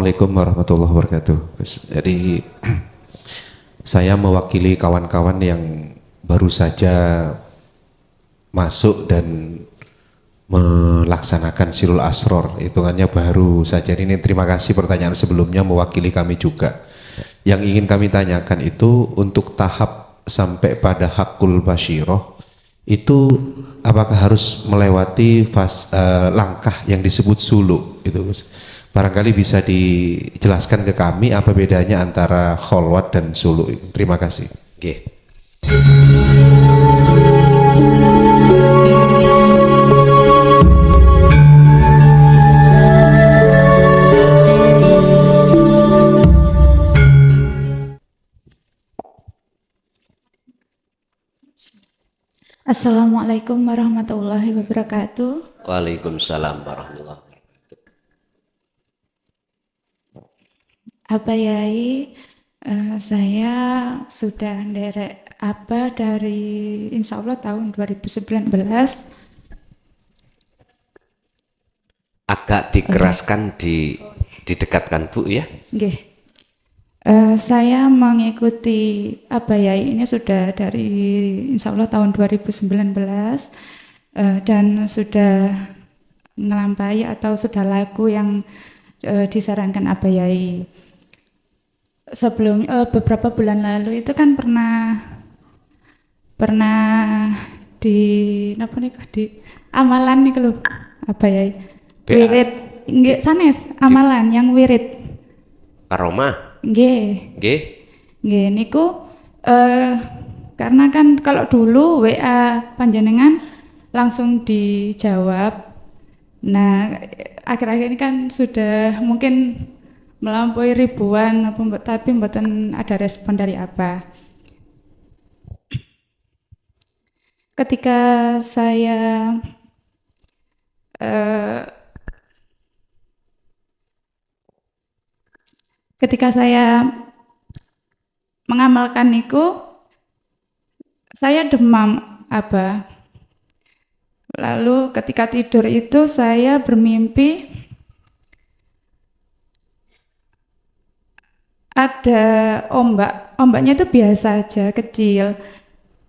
Assalamualaikum warahmatullahi wabarakatuh. Jadi saya mewakili kawan-kawan yang baru saja masuk dan melaksanakan Silul Asror, hitungannya baru saja. Ini terima kasih pertanyaan sebelumnya mewakili kami juga. Yang ingin kami tanyakan itu untuk tahap sampai pada Hakul Basyiroh itu apakah harus melewati langkah yang disebut suluk itu, Gus? Barangkali bisa dijelaskan ke kami apa bedanya antara kholwat dan suluk. Terima kasih. Okay. Assalamualaikum warahmatullahi wabarakatuh. Waalaikumsalam warahmatullahi wabarakatuh. Apa Yai, saya sudah nderek apa dari insya Allah tahun 2019. Agak dikeraskan, didekatkan Bu ya. Nggih. Saya mengikuti apa Yai ini sudah dari insya Allah tahun 2019 dan sudah ngelampaui atau sudah laku yang disarankan apa Yai. Sebelum beberapa bulan lalu itu kan pernah di apa nih di amalan nih kalau apa ya wirid nggih sanes amalan yang wirid Karomah nggih nggih niku karena kan kalau dulu WA panjenengan langsung dijawab. Nah akhir-akhir ini kan sudah mungkin melampaui ribuan, tapi mboten ada respon dari apa. Ketika saya mengamalkan niku, saya demam apa. Lalu ketika tidur itu saya bermimpi ada ombaknya itu biasa aja, kecil.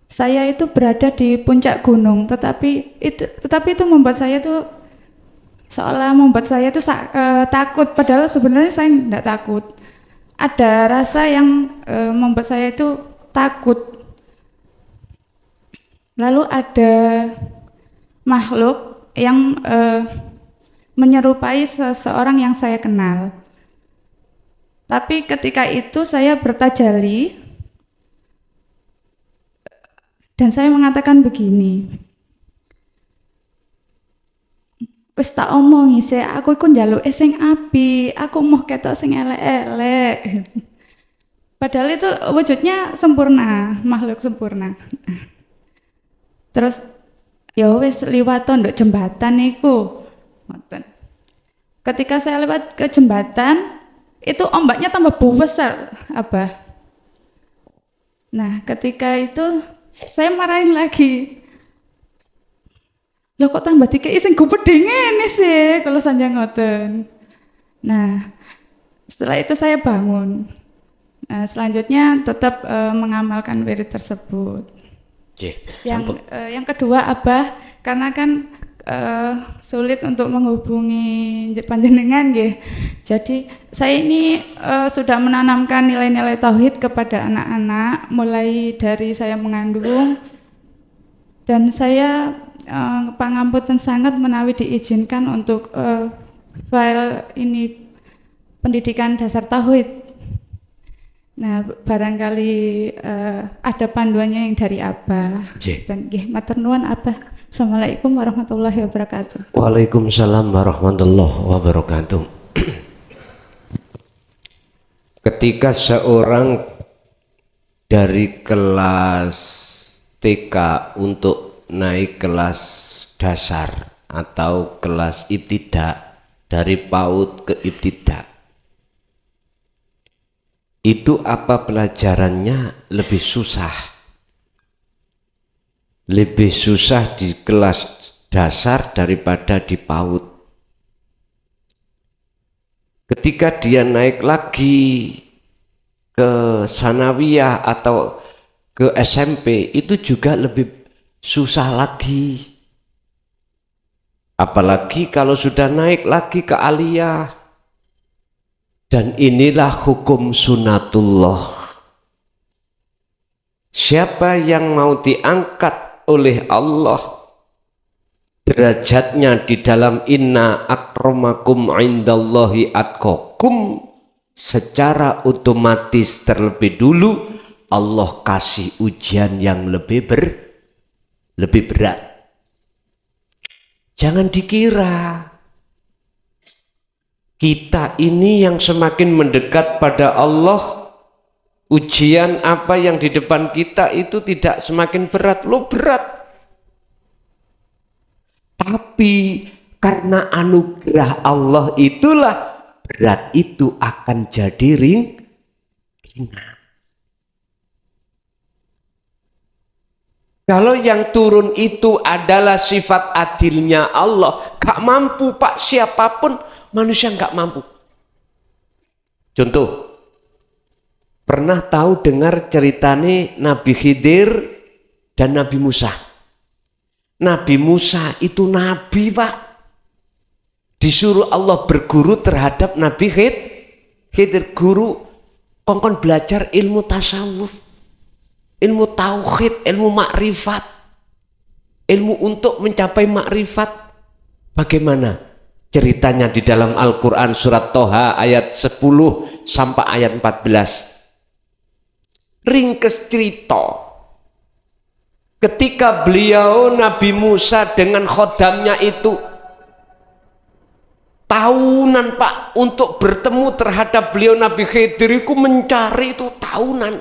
Saya itu berada di puncak gunung, tetapi itu membuat saya tuh seolah membuat saya tuh takut, padahal sebenarnya saya tidak takut. Ada rasa yang membuat saya itu takut. Lalu ada makhluk yang menyerupai seseorang yang saya kenal. Tapi ketika itu saya bertajali dan saya mengatakan begini, wis tak omongi sih, aku iku njaluk sing apik, aku mau ketok sing elek-elek. Padahal itu wujudnya sempurna, makhluk sempurna. Terus ya wis liwat nduk jembatan niku. Ketika saya lewat ke jembatan, itu ombaknya tambah besar, Abah. Nah, ketika itu saya marahin lagi. Loh kok tambah dikei sing gubedhe ngene sih kalau sanjang ngoten. Nah, setelah itu saya bangun. Nah, selanjutnya tetap mengamalkan wirid tersebut. Yang kedua Abah, karena kan sulit untuk menghubungi panjenengan nggih. Jadi saya ini sudah menanamkan nilai-nilai tauhid kepada anak-anak mulai dari saya mengandung, dan saya pangapunten sangat menawi diizinkan untuk file ini pendidikan dasar tauhid. Nah, barangkali ada panduannya yang dari Abah. Dan nggih matur nuwun Abah. Assalamualaikum warahmatullahi wabarakatuh. Waalaikumsalam warahmatullahi wabarakatuh. Ketika seorang dari kelas TK untuk naik kelas dasar atau kelas ibtidak, dari PAUD ke ibtidak, itu apa pelajarannya lebih susah? Lebih susah di kelas dasar daripada di PAUD. Ketika dia naik lagi ke sanawiyah atau ke SMP itu juga lebih susah lagi. Apalagi kalau sudah naik lagi ke aliyah. Dan inilah hukum sunatullah. Siapa yang mau diangkat oleh Allah derajatnya di dalam inna akramakum indallahi atqakum, secara otomatis terlebih dulu Allah kasih ujian yang lebih berat. Jangan dikira kita ini yang semakin mendekat pada Allah, ujian apa yang di depan kita itu tidak semakin berat. Lo berat. Tapi karena anugerah Allah itulah berat itu akan jadi ringan. Kalau yang turun itu adalah sifat adilnya Allah, gak mampu Pak, siapapun manusia gak mampu. Contoh, pernah tahu dengar ceritanya Nabi Khidir dan Nabi Musa? Nabi Musa itu nabi Pak, disuruh Allah berguru terhadap Nabi Khidir, guru kongkon belajar ilmu tasawuf, ilmu tauhid, ilmu makrifat, ilmu untuk mencapai makrifat. Bagaimana ceritanya di dalam Al-Quran surat Toha ayat 10 sampai ayat 14. Ringkes cerita, ketika beliau Nabi Musa dengan khodamnya itu tahunan Pak untuk bertemu terhadap beliau Nabi Khidir itu mencari itu tahunan.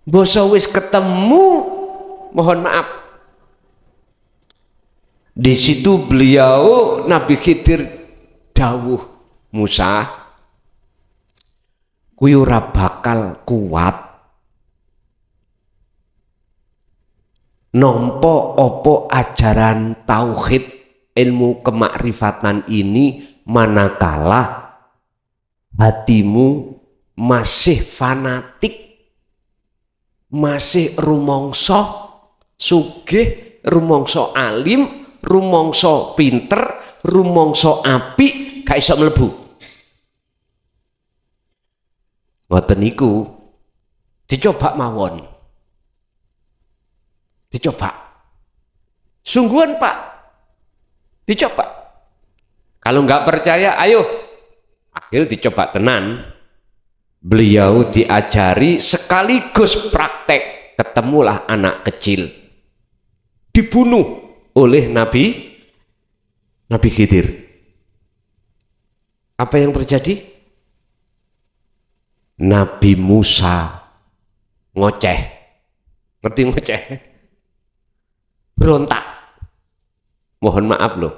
Boso wis ketemu, mohon maaf. Di situ beliau Nabi Khidir dawuh, Musa, kuwi ora bakal kuat nompo opo ajaran tauhid ilmu kemakrifatan ini manakala hatimu masih fanatik, masih rumongso sugih, rumongso alim, rumongso pinter, rumongso apik, gak iso mlebu. Ngoten niku dicoba mawon. Dicoba. Sungguhan Pak. Dicoba. Kalau nggak percaya, ayo. Akhirnya dicoba tenan. Beliau diajari sekaligus praktek. Ketemulah anak kecil. Dibunuh oleh Nabi Khidir. Apa yang terjadi? Nabi Musa ngoceh. Ngerti ngoceh? Berontak. Mohon maaf loh.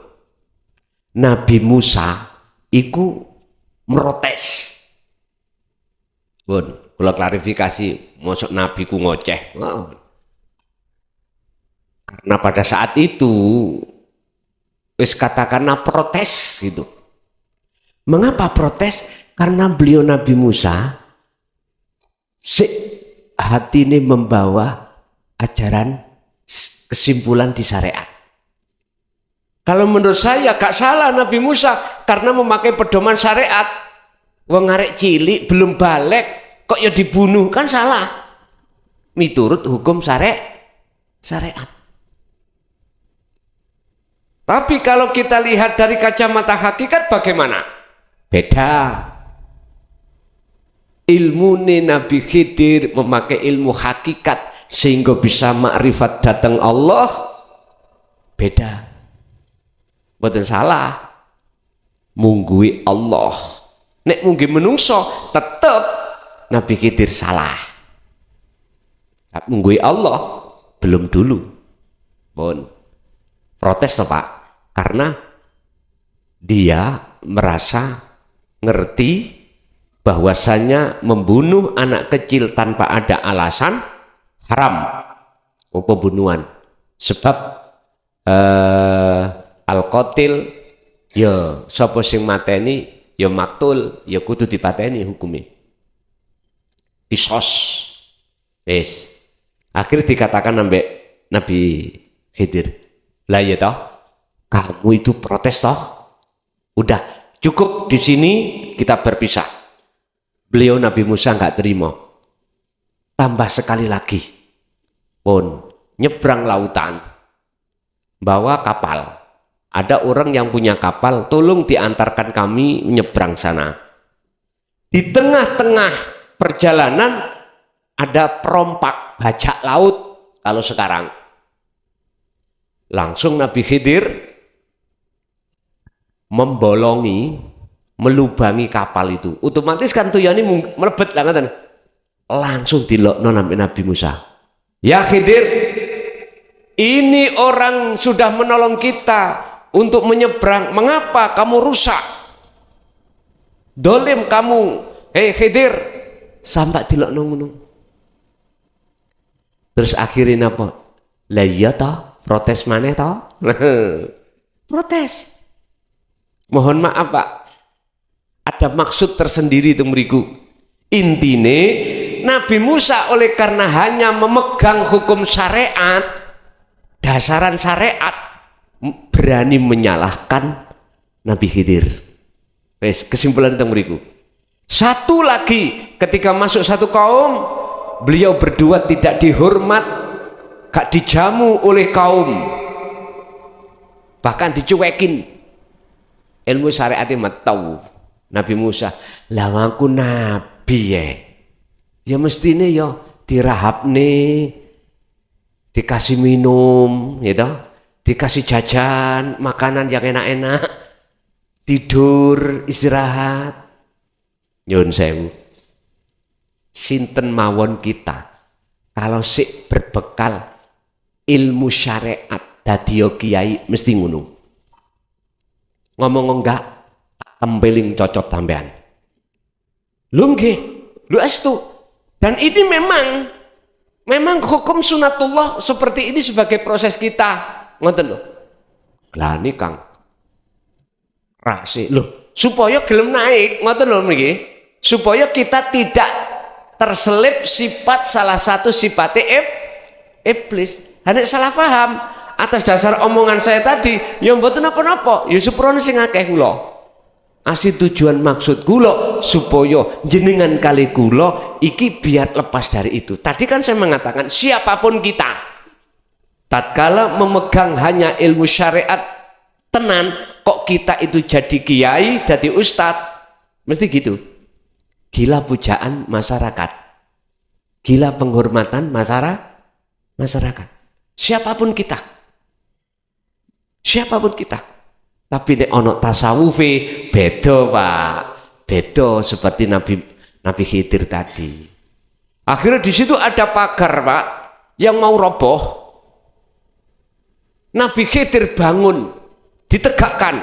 Nabi Musa iku merotes. Bun, kalau klarifikasi, masuk Nabi ku ngoceh. Oh. Karena pada saat itu wis katakanlah protes gitu. Mengapa protes? Karena beliau Nabi Musa hati ini membawa ajaran kesimpulan di syariat. Kalau menurut saya gak salah Nabi Musa karena memakai pedoman syariat. Wong arek cilik belum balik kok ya dibunuh, kan salah. Miturut hukum syariat. Tapi kalau kita lihat dari kacamata hakikat bagaimana? Beda. Ilmu Nabi Khidir memakai ilmu hakikat sehingga bisa makrifat datang Allah, beda. Mboten salah. Munggui Allah. Nek munggi menungso tetep Nabi Khidir salah. Munggui Allah belum dulu. Bon. Protes toh Pak. Karena dia merasa ngerti bahwasanya membunuh anak kecil tanpa ada alasan haram, pembunuhan. Sebab al-qatil ya sapa sing mateni ya maktul, ya kudu dipateni hukumnya. Kisos. Wis. Akhirnya dikatakan sampai Nabi Khidir, lah ya toh, kamu itu protes toh? Udah, cukup di sini kita berpisah. Beliau Nabi Musa nggak terima. Tambah sekali lagi, pun nyebrang lautan, bawa kapal. Ada orang yang punya kapal, tolong diantarkan kami nyebrang sana. Di tengah-tengah perjalanan ada perompak bajak laut kalau sekarang. Langsung Nabi Khidir membolongi, melubangi kapal itu. Otomatis kan tuyani melebet lah kan. Langsung dilokno Nabi Musa. Ya Khidir, ini orang sudah menolong kita untuk menyeberang. Mengapa kamu rusak? Dolim kamu. Hei Khidir, sampai dilokno ngono. Terus akhirnya apa? Lah iya toh, protes maneh toh? Protes. Mohon maaf Pak, ada maksud tersendiri itu meriku. Intine Nabi Musa oleh karena hanya memegang hukum syariat, dasaran syariat, berani menyalahkan Nabi Khidir. Wes, kesimpulan itu meriku. Satu lagi, ketika masuk satu kaum, beliau berdua tidak dihormat, gak dijamu oleh kaum, bahkan dicuekin. Ilmu syariatnya matau. Nabi Musa, lah aku nabi ya mestinya ya dirahapne, dikasih minum, gitu, dikasih jajan, makanan yang enak-enak, tidur, istirahat. Nyun sewu. Sinten mawon kita kalau sik berbekal ilmu syariat dadi kiai mesti ngono. Ngomong enggak tak tembeling cocot tambahan. Lu nggih, lu astu. Dan ini memang hukum sunatullah seperti ini sebagai proses kita. Ngoten lho. Glani Kang. Rase lho, supaya gelem naik, ngoten lho nggih. Supaya kita tidak terselip sifat salah satu sifatnya iblis. Nek salah paham atas dasar omongan saya tadi, ya mboten napa-napa, ya suprone sing akeh kula. Asli tujuan maksud kula supaya jenengan kali kula iki biar lepas dari itu. Tadi kan saya mengatakan siapapun kita, tatkala memegang hanya ilmu syariat tenan, kok kita itu jadi kiai, jadi ustadz, mesti gitu. Gila pujaan masyarakat, gila penghormatan masyarakat. Siapapun kita. Tapi nek ono tasawufe beda Pak, beda seperti Nabi Khidir tadi. Akhirnya di situ ada pagar Pak yang mau roboh. Nabi Khidir bangun, ditegakkan,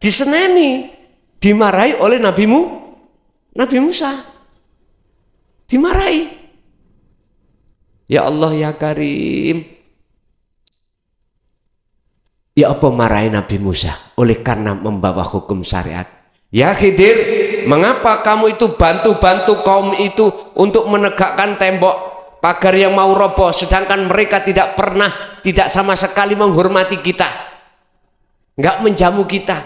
diseneni, dimarahi oleh Nabi Musa. Dimarahi. Ya Allah ya Karim. Ya apa marahi Nabi Musa? Oleh karena membawa hukum syariat. Ya Khidir, mengapa kamu itu bantu-bantu kaum itu untuk menegakkan tembok pagar yang mau roboh, sedangkan mereka tidak sama sekali menghormati kita, nggak menjamu kita.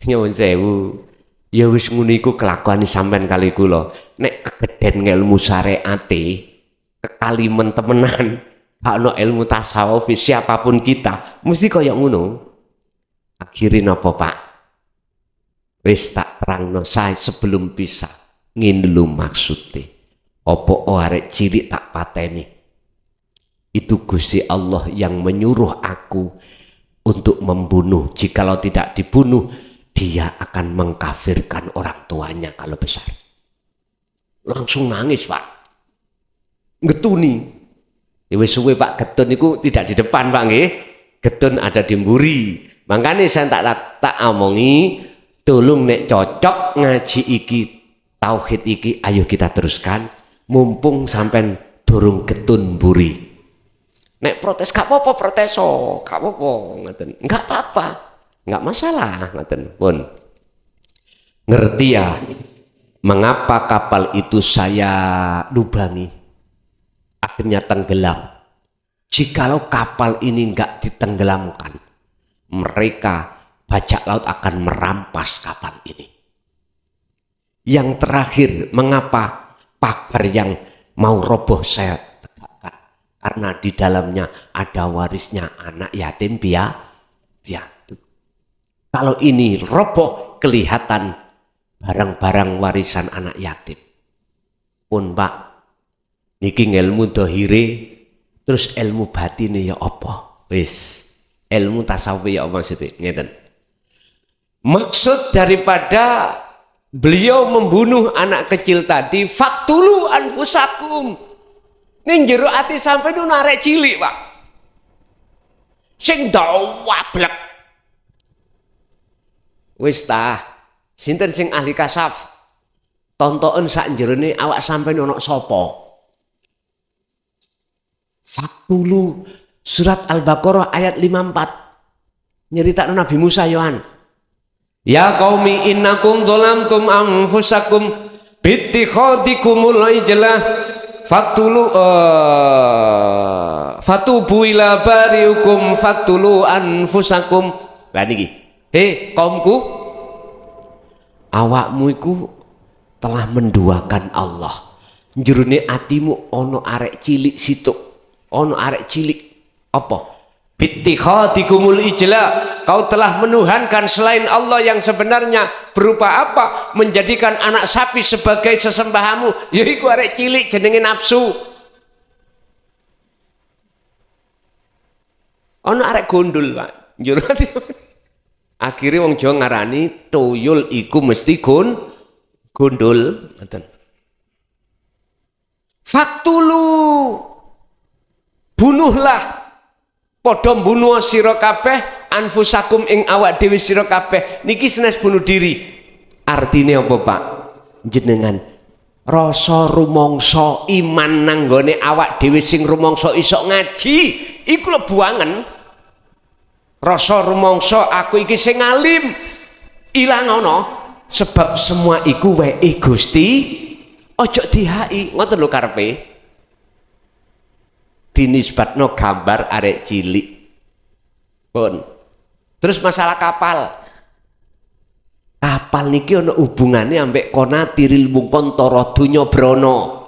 Nyuwun sewu, ya wis ngono iku kelakuan sampean kali kula. Nek kegeden ilmu syariate, kekalimen temenan, ono ilmu tasawuf siapapun kita, mesti kaya ngono. Akhirnya napa Pak? Wis tak terangno sae sebelum pisah. Ngene lho maksude. Apa arek cilik tak pateni. Itu Gusti Allah yang menyuruh aku untuk membunuh. Jikalau tidak dibunuh, dia akan mengkafirkan orang tuanya kalau besar. Langsung nangis Pak. Ngetuni. Ya wis suwe Pak, getun itu tidak di depan Pak nggih. Getun ada di mburi. Makanya saya tak omongi, tolong nek cocok ngaji iki, tauhid iki, ayo kita teruskan. Mumpung sampean durung getun mburi. Nek protes gak apa-apa, protes gak apa-apa, ngoten. Enggak apa-apa. Enggak masalah, ngoten pun. Ngerti ya mengapa kapal itu saya lubangi, akhirnya tenggelam. Jikalau kapal ini enggak ditenggelamkan, mereka bajak laut akan merampas kapal ini. Yang terakhir, mengapa pagar yang mau roboh saya tegakkan? Karena di dalamnya ada warisnya anak yatim piatu. Kalau ini roboh, kelihatan barang-barang warisan anak yatim. Pun Pak, niki ilmu dohire, terus ilmu batine ya apa? Wis, ilmu tasawuf ya apa maksudnya? Ngeten. Maksud daripada beliau membunuh anak kecil tadi, faktulu anfusakum. Ning jero ati sampai nu narek cilik, Pak. Sing dawablek. Wis tah, sinten sing ahli kasaf? Tontoken sak jerone awak sampeyan ana sapa? Faktulu surat Al-Baqarah ayat 54. Nyeritakno Nabi Musa yohan. Ya qaumi innakum dzalamtum anfusakum bittikhadikumul ijlah fatubu ila bariukum faktulu anfusakum. Lah niki. Kaumku, awakmu iku telah menduakan Allah. Jerone atimu ono arek cilik situk. Ono arek cilik apa? Bittikhadikumul ijla, kau telah menuhankan selain Allah yang sebenarnya berupa apa? Menjadikan anak sapi sebagai sesembahamu. Yaiku arek cilik jenenge nafsu. Ono arek gondol, Pak. Akhirnya wong Jawa ngarani tuyul iku mesti gondol. Faktulu, bunuhlah, padha bunuh sira kabeh anfusakum ing awak dhewe sira kabeh. Niki senes bunuh diri. Artine apa, Pak? Jenengan rasa rumangsa iman nang gone awak dhewe sing rumangsa iso ngaji iku lebuangen. Rasa rumangsa aku iki sing alim ilang ana, sebab semua iku wae Gusti. Ojo dihai, ngoten lho karepe. Dinisbatno gambar arek cilik. Pun. Terus masalah kapal. Kapal niki ana hubungane ambek konatiril mungkontara donya brana.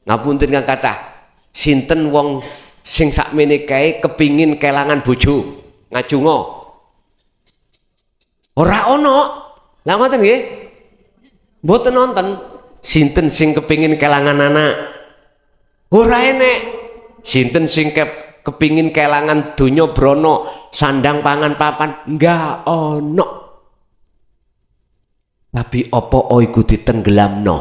Ngapunten kang kathah. Sinten wong sing sakmene kae kepingin kelangan bojo? Ngajungo. Ora ono. Lah ngoten nggih. Mboten nonton. Sinten sing kepingin kelangan anak? Ora enek. Sinten sing kepingin kelangan donya brana, sandang pangan papan? Enggak ono. Tapi apa iku ditenggelamno?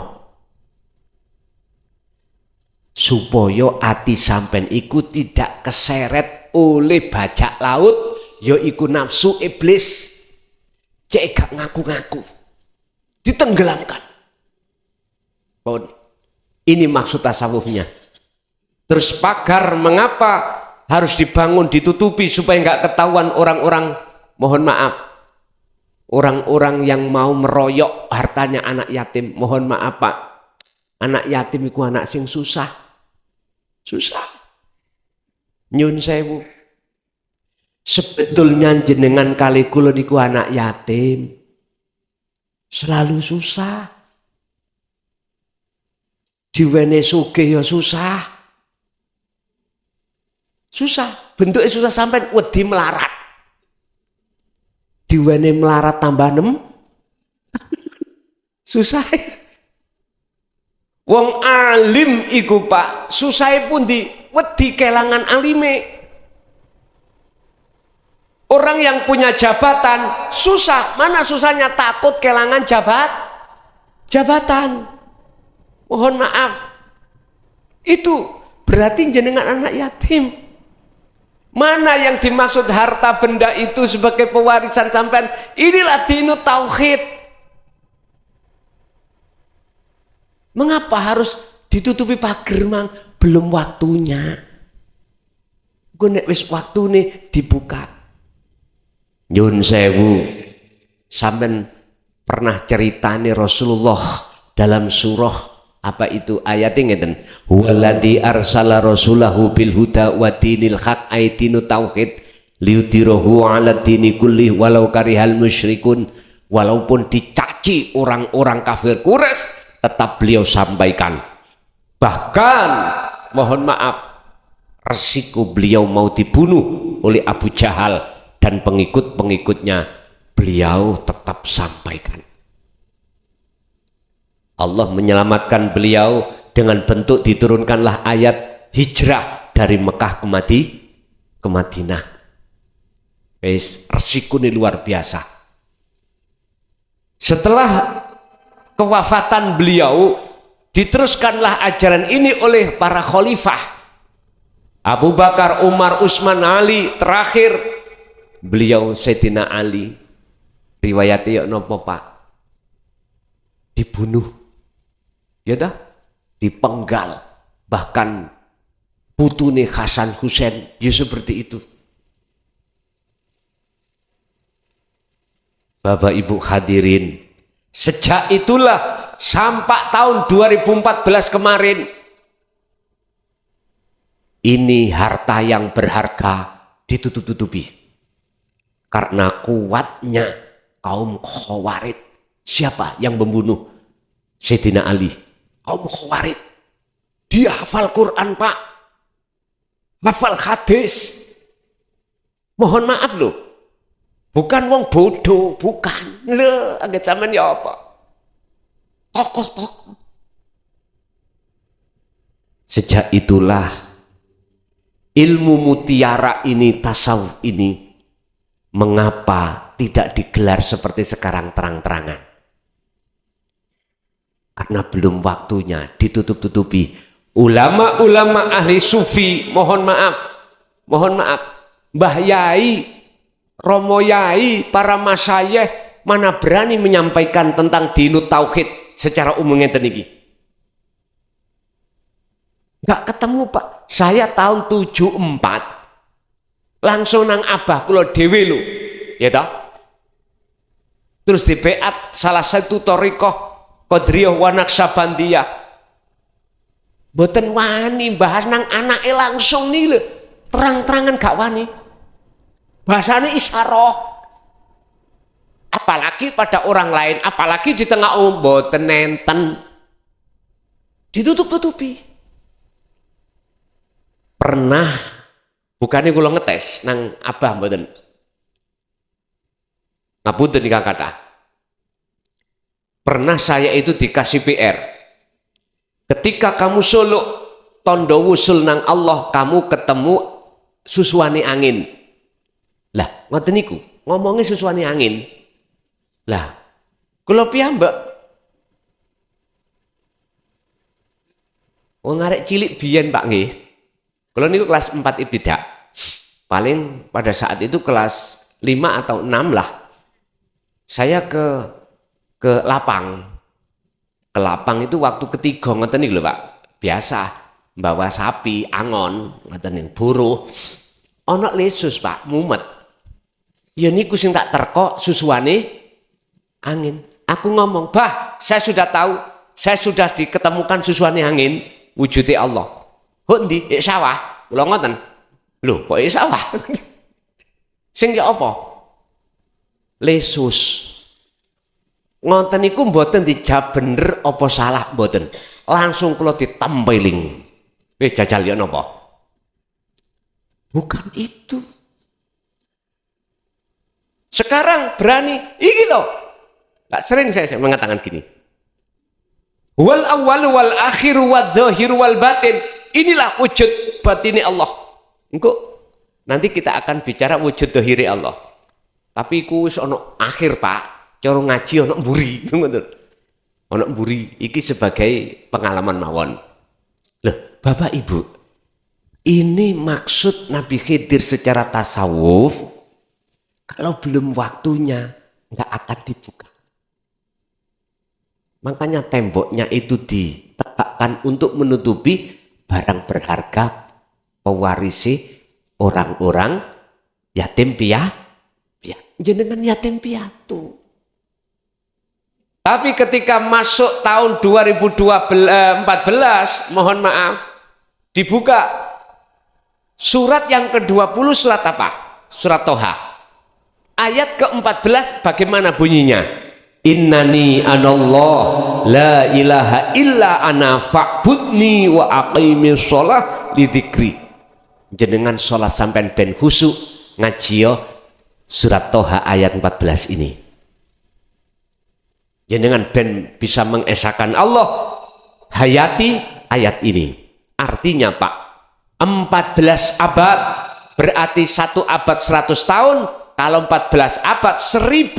Supaya ati sampean iku tidak keseret oleh bajak laut, yaiku nafsu iblis. Cek gak ngaku-ngaku, ditenggelamkan. Ini maksud tasawufnya. Terus pagar mengapa harus dibangun, ditutupi supaya nggak ketahuan orang-orang, mohon maaf, orang-orang yang mau meroyok hartanya anak yatim. Mohon maaf Pak, anak yatim itu anak sing susah. Nyun sewu. Sebetulnya jenengan kali kula niku anak yatim selalu susah. Diwene sugih ya susah. Bentuknya susah sampai wedi melarat. Diwene melarat tambah 6. Susah. Wong alim iku Pak, susah pun di wedi kelangan alime. Orang yang punya jabatan susah, mana susahnya takut kelangan jabatan. Mohon maaf, itu berarti jenengan anak yatim. Mana yang dimaksud harta benda itu sebagai pewarisan sampean? Inilah dinu tauhid. Mengapa harus ditutupi pagar mang? Belum waktunya. Gue nek wis waktune dibuka. Nyun sewu, sampean pernah ceritani Rasulullah dalam surah apa itu ayatnya ngeten, waladzi arsala rasulahu bil huda wa dinil haq aitinu tauhid liudirahu ala dini kulli walau karihal musyrikun. Walaupun dicaci orang-orang kafir Quraisy, tetap beliau sampaikan. Bahkan mohon maaf, resiko beliau mau dibunuh oleh Abu Jahal dan pengikut-pengikutnya, beliau tetap sampaikan. Allah menyelamatkan beliau dengan bentuk diturunkanlah ayat hijrah dari Mekah ke Madinah. Resiko ini luar biasa. Setelah kewafatan beliau, diteruskanlah ajaran ini oleh para khalifah. Abu Bakar, Umar, Utsman, Ali, terakhir beliau Sayyidina Ali. Riwayatnya nopo Pak? Dibunuh. Ya dah? Dipenggal. Bahkan putune Hasan Husain ya seperti itu. Bapak Ibu hadirin, sejak itulah sampai tahun 2014 kemarin, ini harta yang berharga ditutup-tutupi karena kuatnya kaum Khawarij. Siapa yang membunuh Sayyidina Ali? Kaum Khawarij. Dia hafal Quran Pak, hafal hadis. Mohon maaf loh, bukan wong bodoh, bukan. Lho, agak zaman ya apa? Tokoh-tokoh. Sejak itulah ilmu mutiara ini, tasawuf ini, mengapa tidak digelar seperti sekarang terang-terangan? Karena belum waktunya, ditutup-tutupi. Ulama-ulama ahli sufi, mohon maaf, Mbah Yai, Romo Yai, para masyayikh mana berani menyampaikan tentang dinut tauhid secara umumnya teniki. Enggak ketemu Pak. Saya tahun 74 langsung nang abah kula dhewe lho. Ya toh? Terus di beat salah satu thariqah Qadiriyah wa Naqsabandiyah. Mboten wani bahas nang anake langsung nih lho. Terang-terangan gak wani. Bahasanya isyarah. Apalagi pada orang lain, apalagi di tengah umum, mboten nenten. Ditutup-tutupi. Pernah, bukannya kula ngetes nang abah mboten. Ngapunten nikah kata. Pernah saya itu dikasih PR. Ketika kamu suluk tondo wusul nang Allah, kamu ketemu susuane angin. Lah, ngoten niku, ngomongnya susuane angin. Lah, kula piyambak wong arek cilik biyen Pak nggih. Kula niku kelas 4 ibtidak. Paling pada saat itu kelas 5 atau 6 lah. Saya ke lapang. Ke lapang itu waktu ketiga ngoten niku lho Pak. Biasa bawa sapi, angon, ngoten niku buruh. Ana lesus Pak, mumet. Ya niku sing tak terkok susuane angin. Aku ngomong, "Bah, saya sudah tahu, saya sudah diketemukan susuane angin, wujudnya Allah." Kok ndi? Sawah. Kula ngoten. Lho, kok sawah? Sing ya apa? Lesus. Ngoten niku mboten dijawab bener apa salah mboten. Langsung kula ditempeling. Jajal ya napa? Bukan itu. Sekarang berani, iki loh. Gak sering saya mengatakan gini. Wal awwalu wal akhiru wal zahiru wal batin. Inilah wujud batini Allah. Engko nanti kita akan bicara wujud zahiri Allah. Tapi iku wis ana akhir Pak. Cara ngaji ana mburi, ngoten. Ana mburi iki sebagai pengalaman mawon. Loh, Bapak Ibu, ini maksud Nabi Khidir secara tasawuf. Kalau belum waktunya, nggak akan dibuka. Makanya temboknya itu ditegakkan untuk menutupi barang berharga pewarisi orang-orang yatim piatu. Jenengan yatim piatu. Tapi ketika masuk tahun 2014, mohon maaf, dibuka surat yang ke-20, surat apa? Surat Toha. Ayat ke-14 bagaimana bunyinya? Innani anallah la ilaha illa ana fa'budni wa aqimis sholah lidzikri. Jenengan sholat sampai ben khusyuk ngajio surat Toha ayat 14 ini. Jenengan ben bisa mengesahkan Allah, hayati ayat ini. Artinya Pak, 14 abad berarti 1 abad 100 tahun. Kalau 14 abad 1014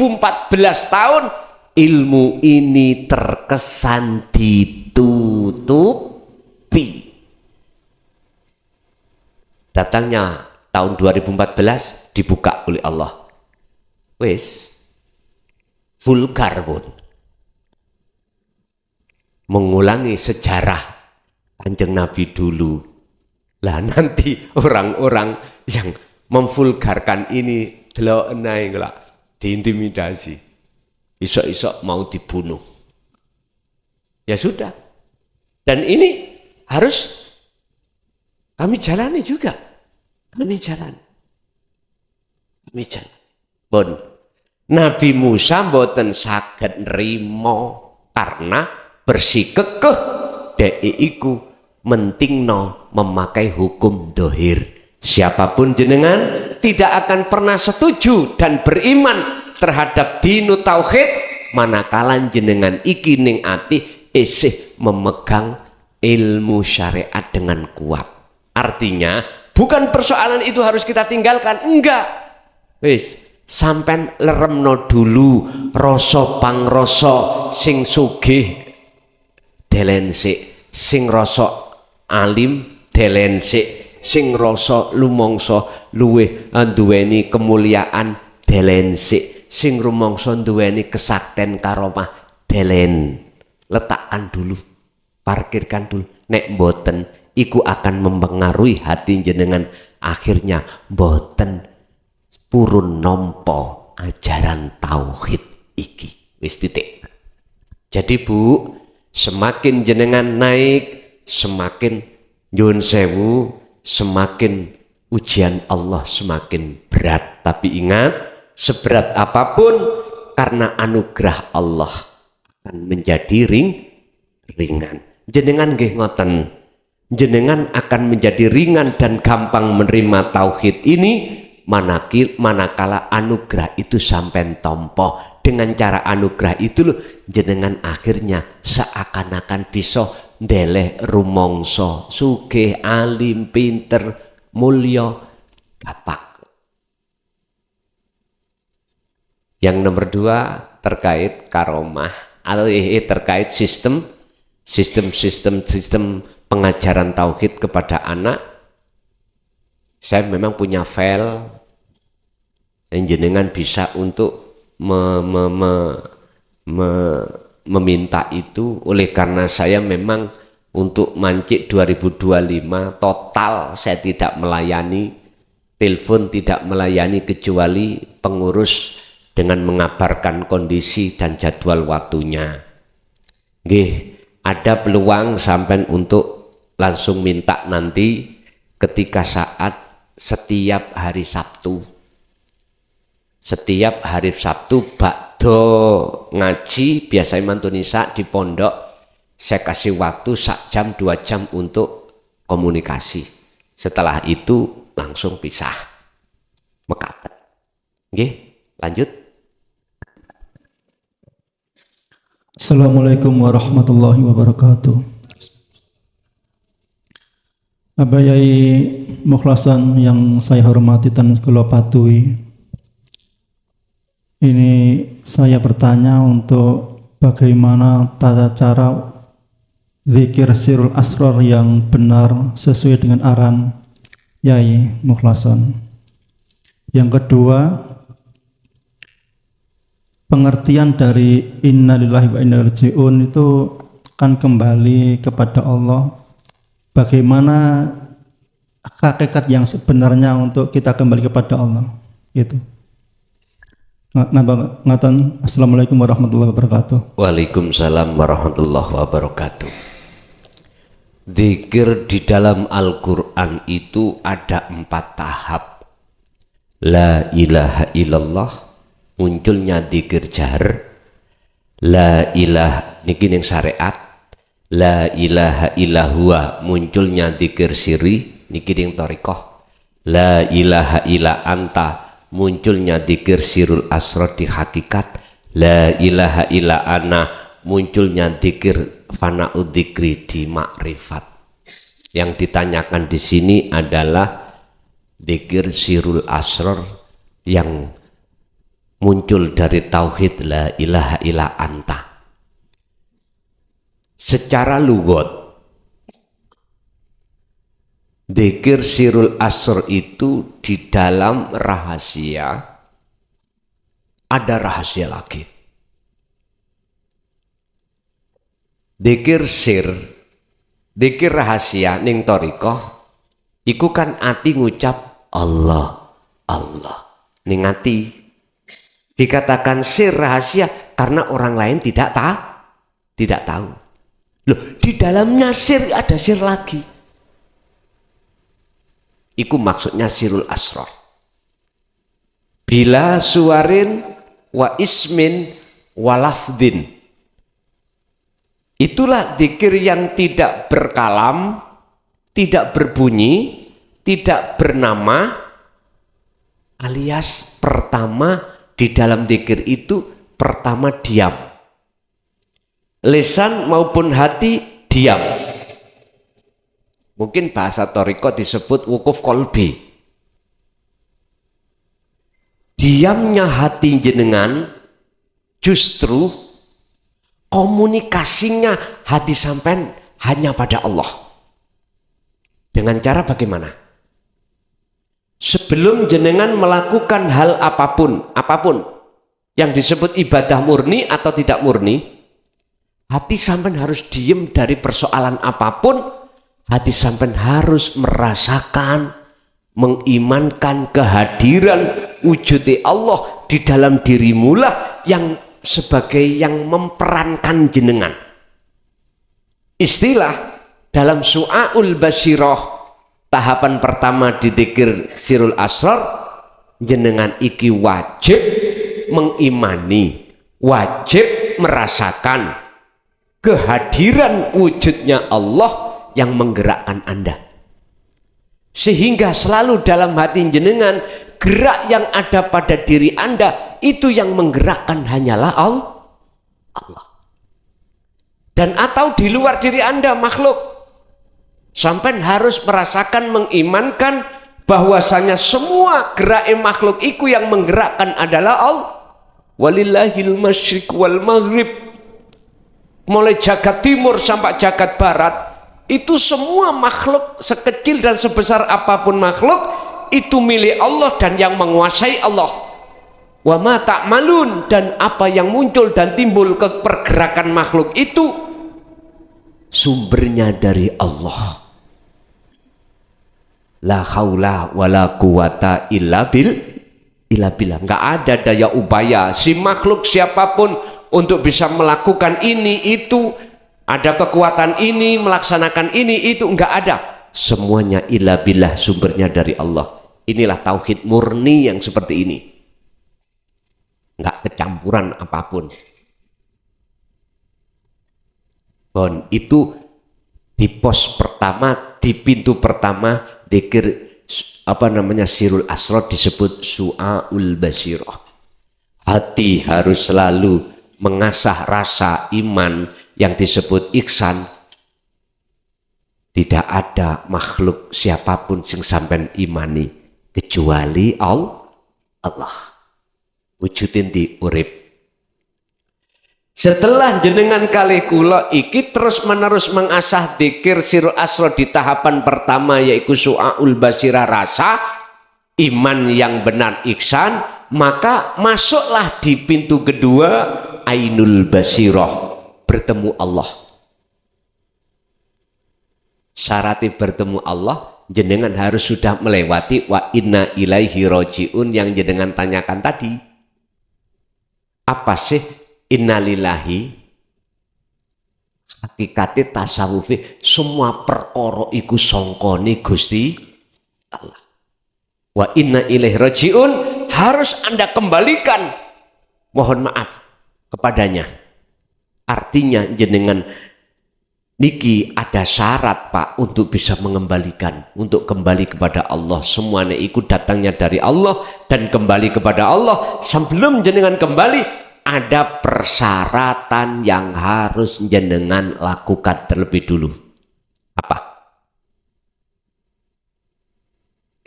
tahun, ilmu ini terkesan ditutupi. Datangnya tahun 2014 dibuka oleh Allah. Wes vulgar pun. Mengulangi sejarah Kanjeng Nabi dulu. Lah nanti orang-orang yang memvulgarkan ini delok naik lah, diintimidasi. Isok-isok mau dibunuh. Ya sudah. Dan ini harus kami jalani juga. Kami jalan. Bon. Nabi Musa mboten saged nrimo karena bersikekeh deiku mentingno memakai hukum dohir. Siapapun jenengan tidak akan pernah setuju dan beriman terhadap dinu tauhid manakala jenengan iki ning ati isih memegang ilmu syariat dengan kuat. Artinya bukan persoalan itu harus kita tinggalkan, enggak. Wis sampean leremno dulu rasa pangrasa sing sugih delensik, sing rasa alim delensik, sing rasa lumangsa luweh nduweni kemuliaan delensik, sing rumangsa nduweni kesakten karomah delen. Letakkan dulu, parkirkan dulu. Nek mboten iku akan mempengaruhi hati jenengan, akhirnya mboten purun nompo ajaran tauhid iki. Wis titik. Jadi Bu, semakin jenengan naik, semakin nyuwun sewu, semakin ujian Allah semakin berat. Tapi ingat, seberat apapun karena anugerah Allah akan menjadi ringan. Jenengan nggih ngoten. Jenengan akan menjadi ringan dan gampang menerima tauhid ini manakala anugerah itu sampai tompo. Dengan cara anugerah itu loh, jenengan akhirnya seakan-akan bisa ndeleh rumangsa sugih, alim, pinter, mulya, gapak. Yang nomor 2 terkait karomah atau terkait sistem pengajaran tauhid kepada anak. Saya memang punya file yang jenengan bisa untuk meminta itu. Oleh karena saya memang untuk mancik 2025 total saya tidak melayani telepon, tidak melayani kecuali pengurus dengan mengabarkan kondisi dan jadwal waktunya. Nggih, ada peluang sampai untuk langsung minta nanti ketika saat setiap hari Sabtu. Setiap hari Sabtu bakdo ngaji biasanya mantunisa di pondok, saya kasih waktu 1 jam 2 jam untuk komunikasi. Setelah itu langsung pisah. Mekaten. Nggih, lanjut. Assalamualaikum warahmatullahi wabarakatuh. Abah Yai Mukhlasan yang saya hormati dan kula patuhi, ini saya bertanya untuk bagaimana tata cara zikir sirul asrar yang benar sesuai dengan arahan Yai Mukhlasan. Yang kedua, pengertian dari innalillahi wa inna ilaihi raji'un itu kan kembali kepada Allah. Bagaimana hakikat yang sebenarnya untuk kita kembali kepada Allah itu. ngaten assalamualaikum warahmatullahi wabarakatuh. Waalaikumsalam warahmatullahi wabarakatuh. Zikir di dalam Al-Quran itu ada 4 tahap. La ilaha illallah, munculnya zikir jahar. La ilaha niki ning syariat. La ilaha illahua, munculnya zikir sirri niki ning thariqah. La ilaha illa anta, munculnya zikir sirul asrar di hakikat. La ilaha illa ana, munculnya zikir fana'ud dzikri di makrifat. Yang ditanyakan di sini adalah zikir sirul asrar yang muncul dari tauhid la ilaha illa anta. Secara lugat, zikir sirul asrar itu di dalam rahasia ada rahasia lagi. Zikir sir, zikir rahasia ning thariqah iku kan ati ngucap Allah, Allah. Ning ati dikatakan sir rahasia karena orang lain tidak tahu. Loh, di dalamnya sir ada sir lagi. Iku maksudnya sirul asrar. Bila suarin wa ismin wa lafdin. Itulah zikir yang tidak berkalam, tidak berbunyi, tidak bernama, alias pertama di dalam zikir itu pertama diam. Lisan maupun hati diam. Mungkin bahasa thariqah disebut wukuf qalbi. Diamnya hati jenengan justru komunikasinya hati sampean hanya pada Allah. Dengan cara bagaimana? Sebelum jenengan melakukan hal apapun yang disebut ibadah murni atau tidak murni, hati sampean harus diem dari persoalan apapun. Hati sampean harus merasakan, mengimankan kehadiran wujud Allah di dalam dirimulah yang sebagai yang memperankan jenengan. Istilah dalam Su'aul Basyirah tahapan pertama di dzikir sirul asrar, jenengan iki wajib mengimani, wajib merasakan kehadiran wujudnya Allah yang menggerakkan Anda. Sehingga selalu dalam hati jenengan gerak yang ada pada diri Anda itu yang menggerakkan hanyalah Allah. Dan atau di luar diri Anda makhluk. Sampai harus merasakan, mengimankan bahwasanya semua gerak makhluk itu yang menggerakkan adalah Allah. Walillahil masyriq wal maghrib. Mulai jagat timur sampai jagat barat, itu semua makhluk sekecil dan sebesar apapun makhluk itu milik Allah dan yang menguasai Allah. Wa ma ta'malun, dan apa yang muncul dan timbul ke pergerakan makhluk itu sumbernya dari Allah. La haula wala quwata illa billah. Enggak ada daya upaya si makhluk siapapun untuk bisa melakukan ini itu, ada kekuatan ini, melaksanakan ini itu, enggak ada. Semuanya illa billah, sumbernya dari Allah. Inilah tauhid murni yang seperti ini. Enggak kecampuran apapun. Bon, itu di pos pertama, di pintu pertama dzikir sirul asrar disebut Su'aul Basyirah. Hati harus selalu mengasah rasa iman yang disebut ihsan. Tidak ada makhluk siapapun sing sampean imani kecuali Allah. Wujudin di urip. Setelah jenengan kalih kula iki terus menerus mengasah dzikir sirul asrar di tahapan pertama yaitu Su'aul Basyirah rasa iman yang benar ihsan, maka masuklah di pintu kedua Ainul Basyirah, bertemu Allah. Syaratnya bertemu Allah, jenengan harus sudah melewati wa inna ilaihi roji'un yang jenengan tanyakan tadi. Apa sih innalillahi? Hakikate tasawufi semua perkara iku sangkane Gusti Allah. Wa inna ilaihi rajiun, harus Anda kembalikan, mohon maaf kepadanya. Artinya jenengan niki ada syarat Pak untuk bisa mengembalikan, untuk kembali kepada Allah. Semuanya ikut datangnya dari Allah dan kembali kepada Allah. Sebelum jenengan kembali, ada persyaratan yang harus jenengan lakukan terlebih dulu. Apa?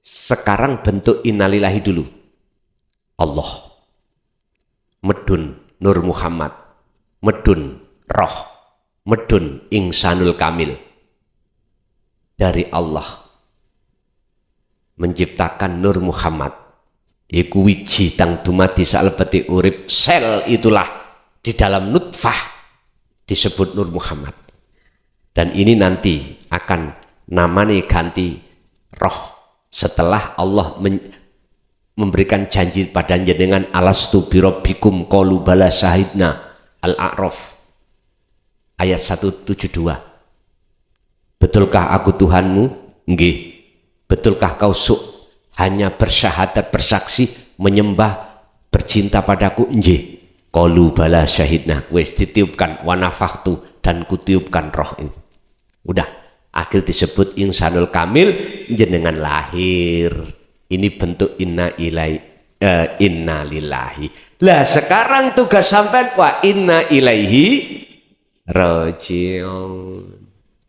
Sekarang bentuk innalillahi dulu. Allah, medun Nur Muhammad, medun roh, medun ingsanul kamil. Dari Allah menciptakan Nur Muhammad. Iku wiji tang dumadi salebeti urip, sel itulah di dalam nutfah disebut Nur Muhammad. Dan ini nanti akan namanya ganti roh setelah Allah memberikan janji pada jenengan, alastu birabbikum qalu bala syahidna, Al-A'raf ayat 172. Betulkah aku Tuhanmu? Nggih. Betulkah kau hanya bersyahadat, bersaksi, menyembah, bercinta padaku? Nggih. Qalu bala syahidna. Wes ditiupkan wa nafakhtu, dan kutiupkan roh ini. Udah, akhir disebut insanul kamil, jenengan lahir. Ini bentuk inna lillahi. Lah sekarang tugas sampean wa inna ilaihi rajiun.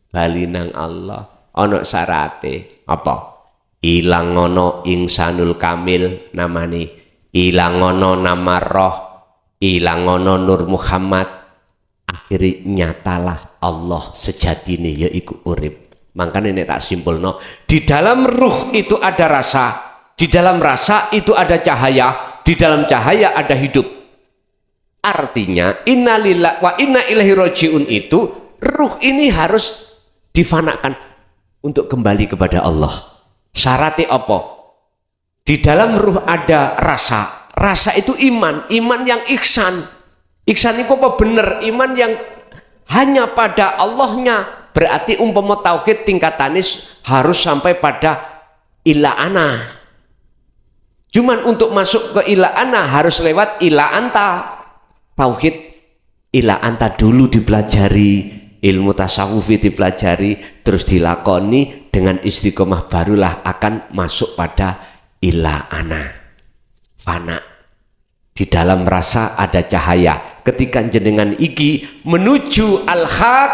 Bali nang Allah. Ono syarate apa? Ilang ono ingsanul kamil namane, ilang ono nama roh, ilang ono Nur Muhammad. Akhirnya nyatalah Allah sejatine yaiku urip. Makanya ini tak simpulno, di dalam ruh itu ada rasa, di dalam rasa itu ada cahaya, di dalam cahaya ada hidup. Artinya innalillahi wa inna ilaihi rajiun itu, ruh ini harus difanakan untuk kembali kepada Allah. Syaratnya apa? Di dalam ruh ada rasa, rasa itu iman, iman yang ihsan. Ihsan itu apa? Bener, iman yang hanya pada Allahnya. Berarti umpama tauhid tingkatannya harus sampai pada ila ana. Cuman untuk masuk ke ila ana harus lewat ila anta. Tauhid ila anta dulu dipelajari, ilmu tasawufi dipelajari, terus dilakoni dengan istiqomah, barulah akan masuk pada ila ana. Fana. Di dalam rasa ada cahaya. Ketika jenengan iki menuju al-haq,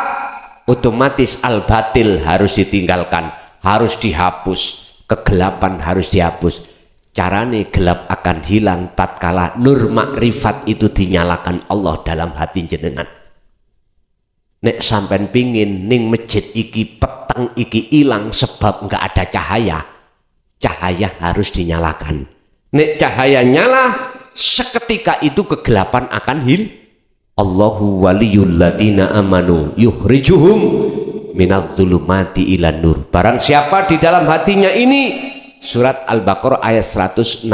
otomatis al-batil harus ditinggalkan, harus dihapus, kegelapan harus dihapus. Carane gelap akan hilang tatkala nur makrifat itu dinyalakan Allah dalam hati jenengan. Nek sampean pingin ning masjid iki peteng iki hilang sebab enggak ada cahaya, cahaya harus dinyalakan. Nek cahaya nyala, seketika itu kegelapan akan Allahu waliyul ladina amanu yukhrijuhum minadh-dhulumati ilan nur. Barang siapa di dalam hatinya ini, surat Al-Baqarah ayat 167,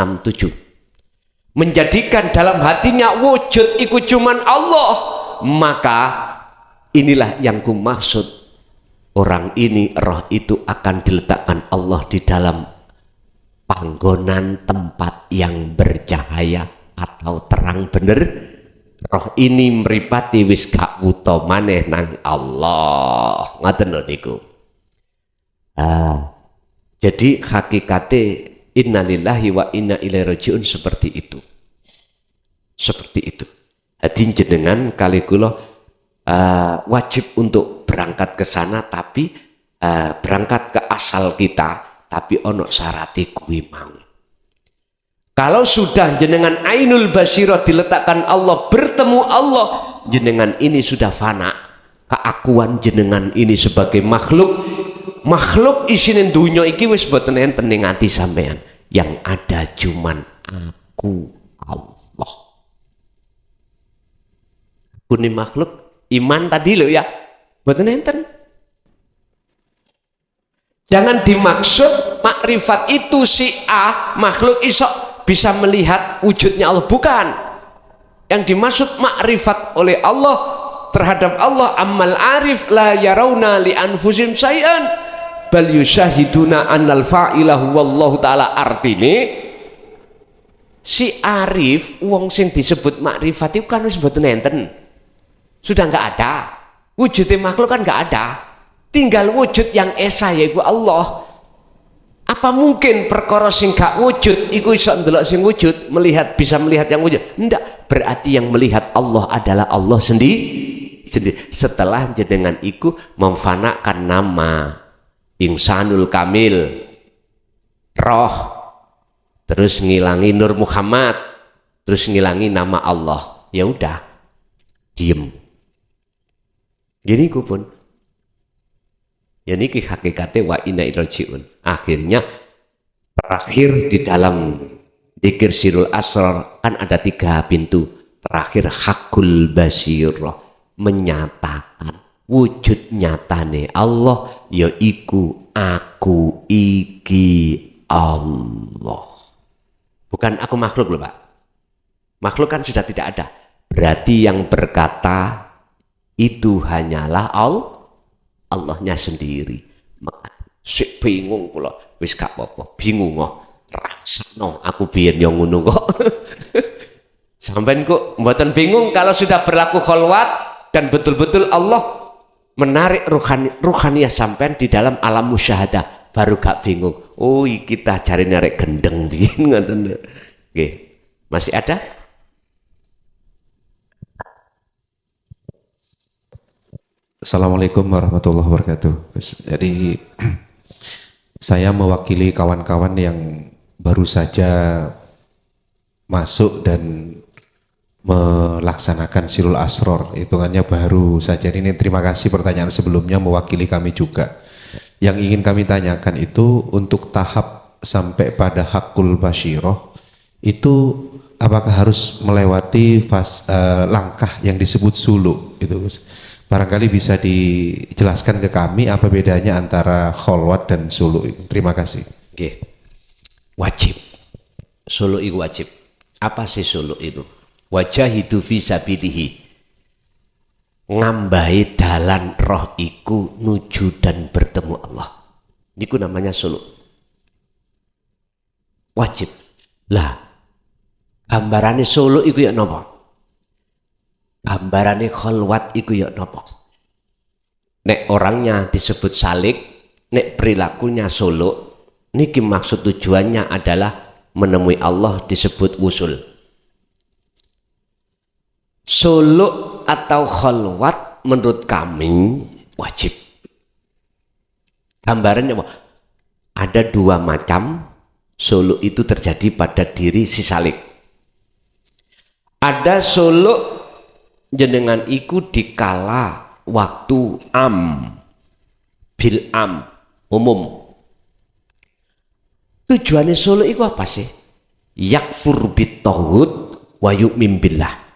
menjadikan dalam hatinya wujud iku cuman Allah, maka inilah yang kumaksud, orang ini, roh itu akan diletakkan Allah di dalam panggonan tempat yang bercahaya atau terang bener. Roh ini mripati wis gak wuta maneh nang Allah. Ngoten lho niku. Jadi hakikate innalillahi wa inna ilaihi rajiun seperti itu. Seperti itu. Hadi jenengan kali kula wajib untuk berangkat ke sana, tapi berangkat ke asal kita, tapi ono syarate kuwi mau. Kalau sudah jenengan ainul basirah diletakkan Allah, bertemu Allah, jenengan ini sudah fana. Keakuan jenengan ini sebagai makhluk isine dunya iki wis boten enten ning ati sampean. Yang ada cuman aku Allah. Aku ni makhluk, iman tadi lo ya, boten enten. Jangan dimaksud makrifat itu si A makhluk isok bisa melihat wujudnya Allah, bukan. Yang dimaksud makrifat oleh Allah terhadap Allah, amal arif la yarawna li anfusim syai'an bal yusyahiduna annal fa'ilahu wallahu ta'ala. Artine si arif, wong sing disebut makrifat itu kan wis mboten enten, sudah nggak ada wujudnya, makhluk kan nggak ada, tinggal wujud yang esa yaitu Allah. Apa mungkin perkara sing gak wujud iku iso ndelok sing wujud, bisa melihat yang wujud? Ndak, berarti yang melihat Allah adalah Allah sendiri. Setelah jenengan iku memfanakan nama Insanul Kamil, roh, terus ngilangi Nur Muhammad, terus ngilangi nama Allah, ya udah diem. Jadi ku pun ya niki hakikatnya wa inna ilaihi rajiun. Akhirnya terakhir di dalam dzikir sirul asrar kan ada 3 pintu. Terakhir hakul basirah, menyatakan wujud nyatane Allah yaiku aku iki Allah. Bukan aku makhluk loh Pak. Makhluk kan sudah tidak ada. Berarti yang berkata itu hanyalah Allahnya sendiri. Sik bingung kula, wis gak apa-apa, bingung kok. Rasakno aku biyen yo ngono kok. Sampeyan kok mboten bingung kalau sudah berlaku kholwat dan betul-betul Allah menarik ruhaniyah sampean di dalam alam musyahadah, baru gak bingung. Oh, kita cari narik gendeng biyen ngoten. Oke. Masih ada? Assalamualaikum warahmatullahi wabarakatuh. Jadi saya mewakili kawan-kawan yang baru saja masuk dan melaksanakan Sirul Asror, hitungannya baru saja. Ini terima kasih, pertanyaan sebelumnya mewakili kami juga. Yang ingin kami tanyakan itu untuk tahap sampai pada Hakul Basyiroh itu apakah harus melewati langkah yang disebut suluk itu? Barangkali bisa dijelaskan ke kami apa bedanya antara kholwat dan suluk itu. Terima kasih. Oke. Wajib. Suluk itu wajib. Apa sih suluk itu? Wajahidu fi sabilihi. Ngambahi dalan roh iku nuju dan bertemu Allah. Niku namanya suluk. Wajib. Lah, gambarane suluk iku ya napa? Gambarane kholwat iku ya napa? Nek orangnya disebut salik, nek perilakunya suluk, niki maksud tujuannya adalah menemui Allah, disebut wusul. Suluk atau kholwat menurut kami wajib. Gambarannya apa? Ada 2 macam suluk itu terjadi pada diri si salik. Ada suluk jenengan iku dikala waktu bil umum. Tujuannya suluk iku apa sih? Yakfur bit tauhid wa yu'min billah.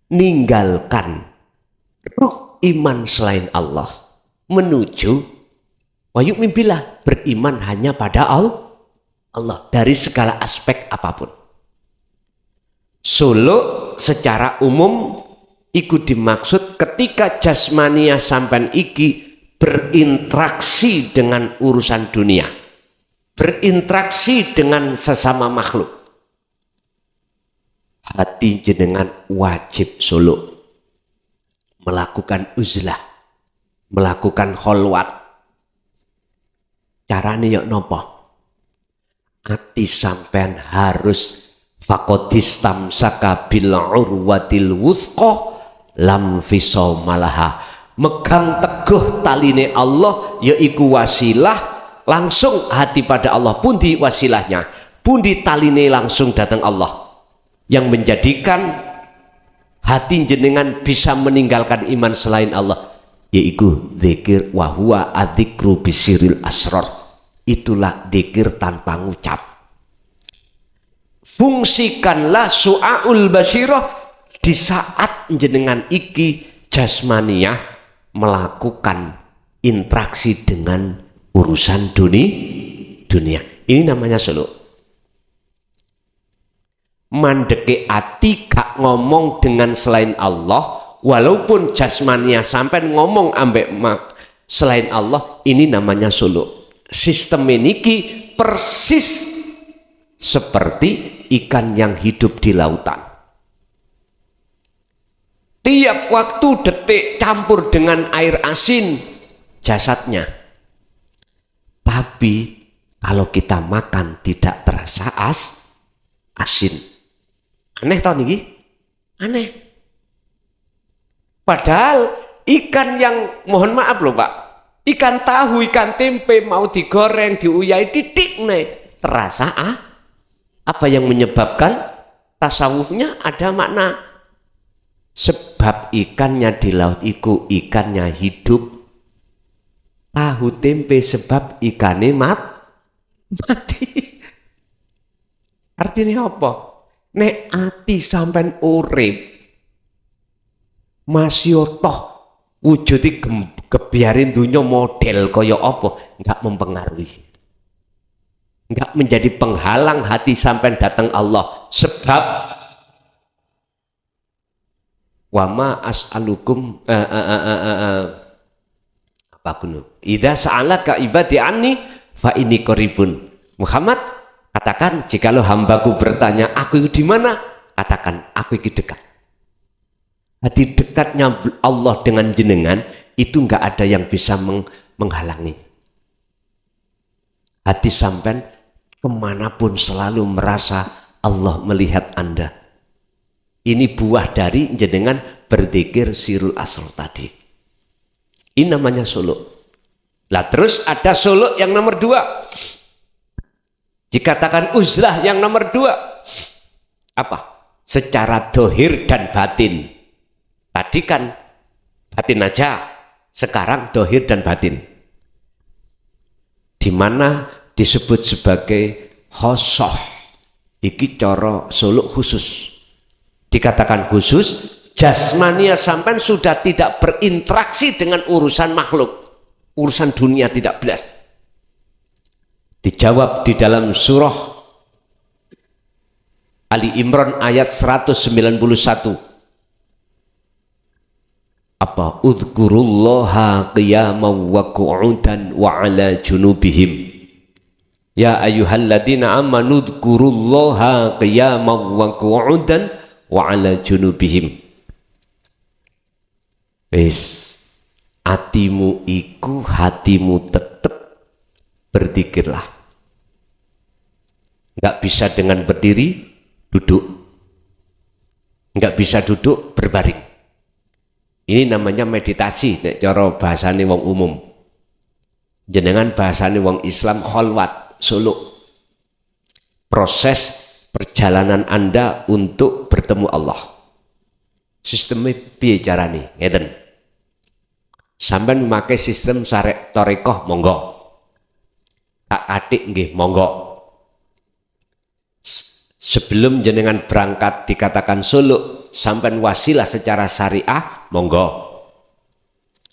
Ninggalkan ruh iman selain Allah menuju wa yu'min billah, beriman hanya pada Allah dari segala aspek apapun. Suluk secara umum iku dimaksud ketika jasmania sampean iki berinteraksi dengan urusan dunia, berinteraksi dengan sesama makhluk. Hati jenengan wajib suluk, melakukan uzlah, melakukan kholwat. Carane yok nopo? Hati sampean harus faqadistamsaka bil urwatil wuthqa lam fisomalaha, megang teguh taline Allah yaiku wasilah, langsung hati pada Allah. Pundi wasilahnya, pundi taline langsung datang Allah, yang menjadikan hati jenengan bisa meninggalkan iman selain Allah yaitu dzikir wa huwa adzikru bisiril asrar. Itulah dzikir tanpa ngucap. Fungsikanlah su'aul basyirah di saat jenengan iki jasmaniyah melakukan interaksi dengan urusan dunia. Ini namanya suluk. mandeke ati gak ngomong dengan selain Allah, walaupun jasmania sampai ngomong ambek selain Allah, ini namanya suluk. Sistem ini persis seperti ikan yang hidup di lautan. Tiap waktu detik campur dengan air asin jasadnya. Tapi kalau kita makan tidak terasa asin. Aneh tau niki? Aneh. Padahal ikan yang, mohon maaf loh Pak, ikan tahu, ikan tempe mau digoreng, diuyai titik nih, terasa apa yang menyebabkan? Tasawufnya ada makna. Sebab ikannya di laut iku ikannya hidup. Tahu tempe sebab ikannya mati. Artinya apa? Nek ati sampean urip masih toh wujudi kebiarin dunia model kaya apa, enggak mempengaruhi, enggak menjadi penghalang hati sampean datang Allah. Sebab wama as'alukum apa kuno idza sa'alaka ibadi anni fa inni qaribun. Muhammad, katakan jikalau hambaku bertanya aku itu di mana, katakan aku itu dekat. Hati dekatnya Allah dengan jenengan itu enggak ada yang bisa menghalangi. Hati sampean kemanapun selalu merasa Allah melihat Anda. Ini buah dari jenengan berzikir sirul asr tadi. Ini namanya suluk. Lah terus ada suluk yang nomor 2. Dikatakan uzlah yang nomor 2. Apa? Secara dohir dan batin. Tadi kan batin aja, sekarang dohir dan batin. Di mana disebut sebagai khosoh. Iki coro suluk khusus. Dikatakan khusus, jasmania sampai sudah tidak berinteraksi dengan urusan makhluk, urusan dunia tidak belas. Dijawab di dalam surah Ali Imran ayat 191. Apa? Udhkurullaha qiyaman wa qu'udan wa ala junubihim. Ya ayyuhalladzina amanu udhkurullaha qiyaman wa qu'udan wa ala junubihim. Wis hatimu iku hatimu tetap berzikirlah. Enggak bisa dengan berdiri, duduk. Enggak bisa duduk, berbaring. Ini namanya meditasi nek cara bahasane wong umum. Jenengan bahasane wong Islam kholwat, suluk. Proses perjalanan Anda untuk bertemu Allah. Sistemnya piye carane? Ngeten. Sampai memakai sistem syarek thariqah monggo. Tak adik nggih monggo. Sebelum jenengan berangkat dikatakan suluk, sampai wasilah secara syariah monggo.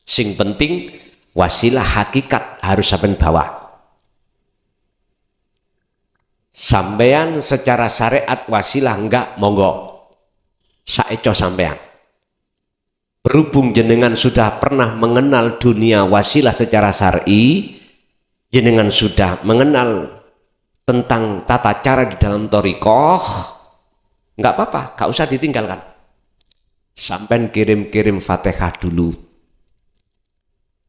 Sing penting wasilah hakikat harus sampai bawa. Sampean secara syariat wasilah enggak monggo. Saeco sampean. Berhubung jenengan sudah pernah mengenal dunia wasilah secara syar'i, jenengan sudah mengenal tentang tata cara di dalam thariqah, enggak apa-apa, enggak usah ditinggalkan. Sampean kirim-kirim Fatihah dulu.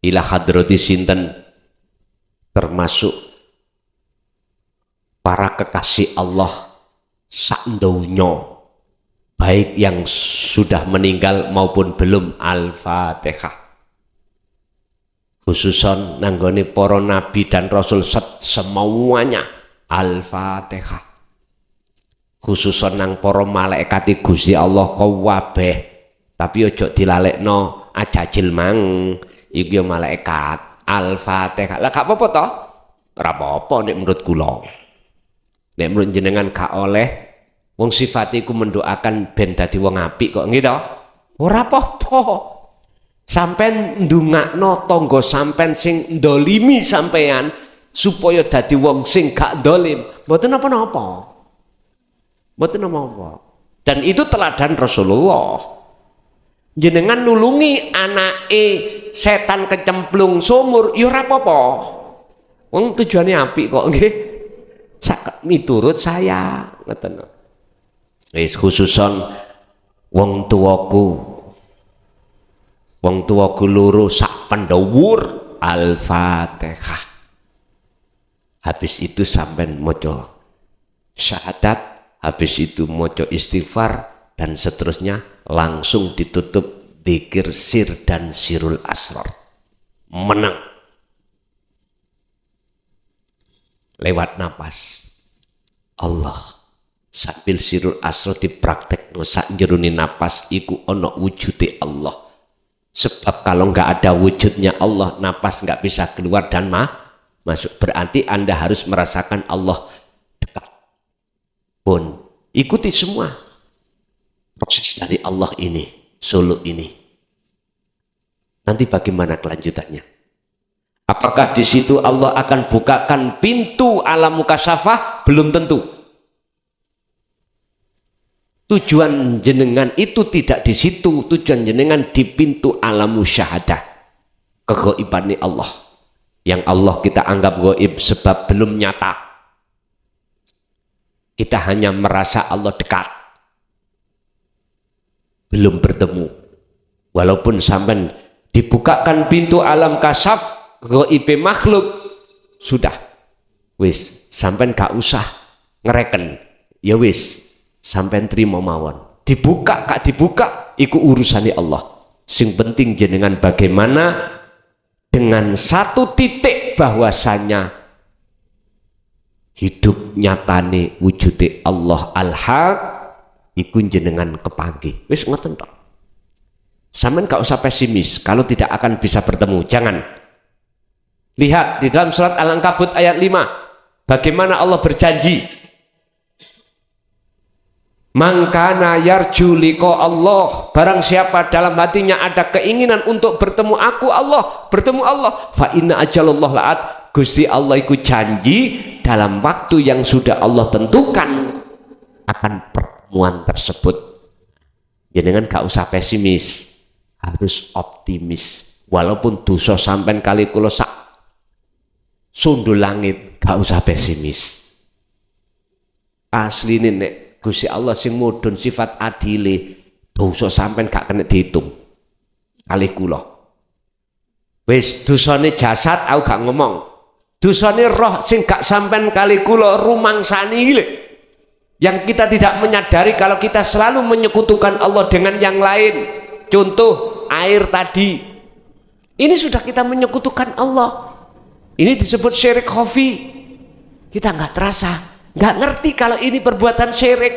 Ila hadrati sinten, termasuk para kekasih Allah sakdonyo, baik yang sudah meninggal maupun belum, Al-Fatihah. Khususon nanggone para nabi dan rasul semuanya Al-Fatihah. Khususon nang para malaikat Gusti Allah kabeh, tapi ojo dilalekno ajajil mang, iku ya malaikat. Al-Fatihah. Lah gak apa-apa toh? Ora apa-apa nek menurut kula. Nek menurut jenengan gak oleh, wong sifat iku mendoakan ben dadi wong apik kok nggih to? Ora apa-apa. Sampeyan ndongakno tangga sampeyan sing ndolimi sampeyan supaya dadi wong sing gak dolim, mboten apa-apa. Mboten apa-apa. Dan itu teladan Rasulullah. Jenengan nulungi anake setan kecemplung sumur, ya ora apa-apa. Wong tujuannya apik kok nggih. Miturut saya ngoten. Wis khususon wong tuwaku loro sak pendhuwur Al-Fatihah. Habis itu sampean maca syahadat, habis itu maca istighfar dan seterusnya, langsung ditutup dzikir sir dan sirul asrar. Menang. Lewat napas. Allah. Sambil sirul asrar dipraktekno sak jerone napas iku ana wujude Allah. Sebab kalau nggak ada wujudnya Allah, napas nggak bisa keluar dan masuk. Berarti Anda harus merasakan Allah dekat. Pun ikuti semua proses dari Allah ini, suluk ini. Nanti bagaimana kelanjutannya? Apakah di situ Allah akan bukakan pintu alam mukasyafah? Belum tentu. Tujuan jenengan itu tidak di situ. Tujuan jenengan di pintu alam musyahadah. Kegoiban Allah. Yang Allah kita anggap goib sebab belum nyata. Kita hanya merasa Allah dekat. Belum bertemu. Walaupun sampai dibukakan pintu alam kasyaf, goib makhluk, sudah. Wis, sampai gak usah ngereken. Ya wis, sampai terima mawon. Dibuka gak dibuka, iku urusannya Allah. Sing penting jenengan bagaimana dengan satu titik bahwasanya hidup nyatane wujude Allah al-haq iku jenengan kepanggih. Wis ngoten tok. Sampeyan gak usah pesimis kalau tidak akan bisa bertemu, jangan. Lihat di dalam surat Al-Ankabut ayat 5 bagaimana Allah berjanji. Mangkana yarju liqa Allah, barang siapa dalam hatinya ada keinginan untuk bertemu aku Allah, bertemu Allah, fa inna ajalallah la'at, Gusti Allah iku janji dalam waktu yang sudah Allah tentukan akan pertemuan tersebut. Jenengan gak usah pesimis, harus optimis. Walaupun dosa sampean kali kula sak sundul langit, gak usah pesimis. Asline nek Gusti Allah sing mudhun sifat adile, dosa sampean gak kena dihitung. Kalih kula. Wis dosane jasad aku gak ngomong. Dosane roh sing gak sampean kali kula rumangsani iki. Yang kita tidak menyadari kalau kita selalu menyekutukan Allah dengan yang lain. Contoh air tadi. Ini sudah kita menyekutukan Allah. Ini disebut syirik khafi. Kita nggak terasa, nggak ngerti kalau ini perbuatan syirik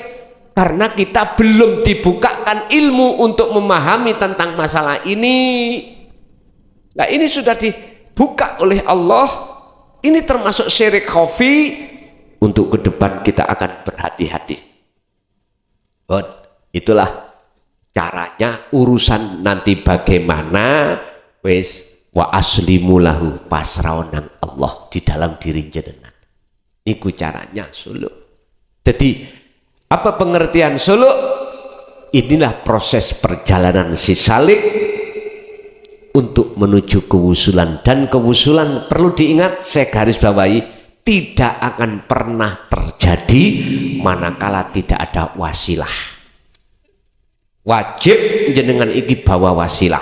karena kita belum dibukakan ilmu untuk memahami tentang masalah ini. Nah, ini sudah dibuka oleh Allah. Ini termasuk syirik khafi. Untuk ke depan kita akan berhati-hati. Itulah caranya. Urusan nanti bagaimana, wis wa aslimu lahu, pasrah nang Allah di dalam diri jenengan. Iku caranya suluk. Jadi apa pengertian suluk? Inilah proses perjalanan si salik untuk menuju kewusulan. Dan kewusulan perlu diingat, saya garis bawahi, tidak akan pernah terjadi manakala tidak ada wasilah. Wajib jenengan iki bawa wasilah.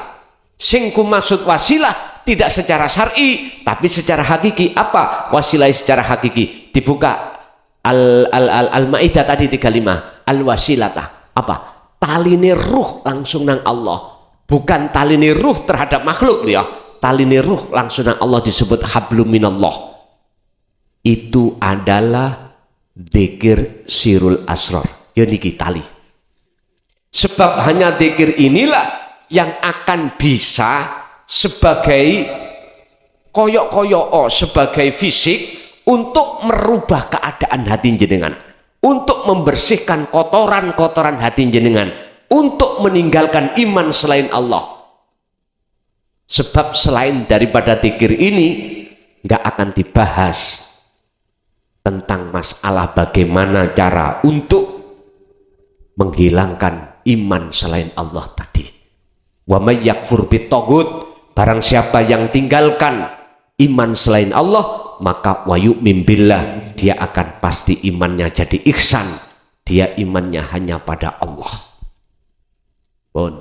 Sing maksud wasilah tidak secara syar'i tapi secara hakiki. Apa wasilah secara hakiki? Dibuka Al-Maidah tadi 35. Al-wasilata. Apa? Taline ruh langsung nang Allah. Bukan taline ruh terhadap makhluk ya. Taline ruh langsung nang Allah disebut hablum minallah. Itu adalah dzikir sirul asrar. Ya niki tali. Sebab hanya dzikir inilah yang akan bisa sebagai koyok-koyok, sebagai fisik untuk merubah keadaan hati jenengan, untuk membersihkan kotoran-kotoran hati jenengan, untuk meninggalkan iman selain Allah. Sebab selain daripada dzikir ini nggak akan dibahas tentang masalah bagaimana cara untuk menghilangkan iman selain Allah tadi. Wa may yakfur bitaghut, barang siapa yang tinggalkan iman selain Allah, maka wa yu'min billah, dia akan pasti imannya jadi ihsan, dia imannya hanya pada Allah. Bon.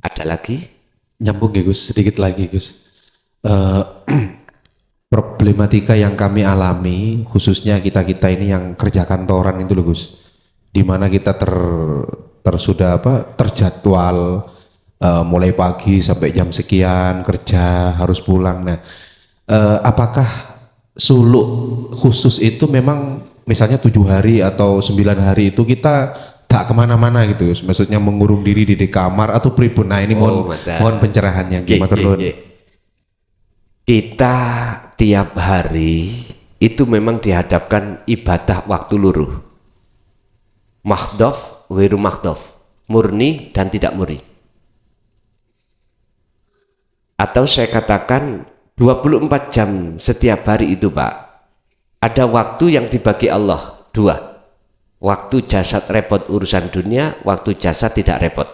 Ada lagi? Nyambung ya Gus, sedikit lagi Gus. Problematika yang kami alami, khususnya kita-kita ini yang kerja kantoran itu loh Gus, di mana kita terjadwal mulai pagi sampai jam sekian kerja harus pulang. Nah, apakah suluk khusus itu memang misalnya 7 hari atau 9 hari itu kita tak kemana-mana gitu Gus? Maksudnya mengurung diri di kamar atau pripun? Nah ini mohon pencerahannya gimana terus? Kita tiap hari itu memang dihadapkan ibadah waktu luruh, mahdhaf, ghairu mahdhaf, murni dan tidak murni. Atau saya katakan 24 jam setiap hari itu Pak, ada waktu yang dibagi Allah 2. Waktu jasad repot urusan dunia, waktu jasad tidak repot.